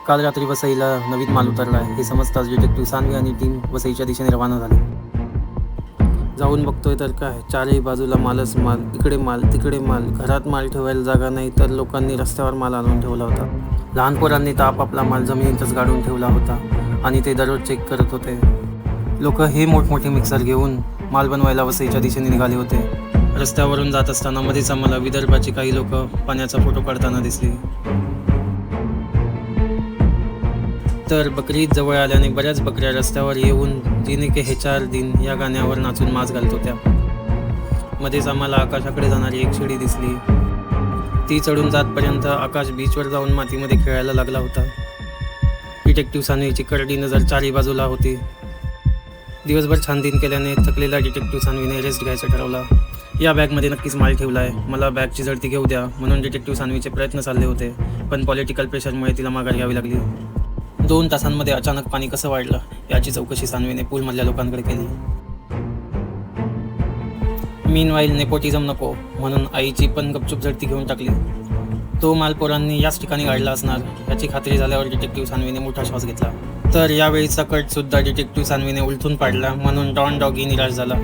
काल रात्री वसईला नवीन माल उतरला आहे हे समजताच डिटेक्टिव्ह सानवी आणि टीम वसईच्या दिशेने रवाना झाली. जाऊन बघतोय तर काय, चारही बाजूला मालच माल, इकडे माल तिकडे माल. घरात माल ठेवायला जागा नाही तर लोकांनी रस्त्यावर माल आणून ठेवला होता. लहान पोरांनी तर आपापला माल जमिनीतच गाडून ठेवला होता आणि ते दररोज चेक करत होते. लोक हे मोठमोठे मिक्सर घेऊन माल बनवायला वसईच्या दिशेने निघाले होते. रस्त्यावरून जात असताना मध्येच आम्हाला विदर्भाची काही लोक पाण्याचा फोटो काढताना दिसली. तर बकरी ईद जवळ आल्याने बऱ्याच बकऱ्या रस्त्यावर येऊन जिने के हे 4 दिन या गाण्यावर नाचून माज घालत होत्या. मध्येच आम्हाला आकाशाकडे जाणारी एक शिडी दिसली. ती चढून जातपर्यंत आकाश बीचवर जाऊन मातीमध्ये खेळायला लागला होता. डिटेक्टिव्ह सानवीची करडी नजर चारही बाजूला होती. दिवसभर छानबीन केल्याने थकलेल्या डिटेक्टिव्ह सानवीने रेस्ट घ्यायचं ठरवलं. या बॅगमध्ये नक्कीच माल ठेवला आहे, मला बॅगची जळती घेऊ द्या म्हणून डिटेक्टिव्ह सानवीचे प्रयत्न चालले होते. पण पॉलिटिकल प्रेशरमुळे तिला माघार घ्यावी लागली. 2 तासांमध्ये अचानक पाणी कसं वाढलं याची चौकशी सानवीने पूलमधल्या लोकांकडे केली. मीनवाईल नेपोटिझम नको म्हणून आईची पण गपचूप झडती घेऊन टाकली. तो माल पोरांनी याच ठिकाणी गाडला असणार याची खात्री झाल्यावर डिटेक्टिव्ह सानवीने मोठा श्वास घेतला. तर यावेळीचा कट सुद्धा डिटेक्टिव्ह सानवीने उलथून पाडला म्हणून डॉन डॉगी निराश झाला.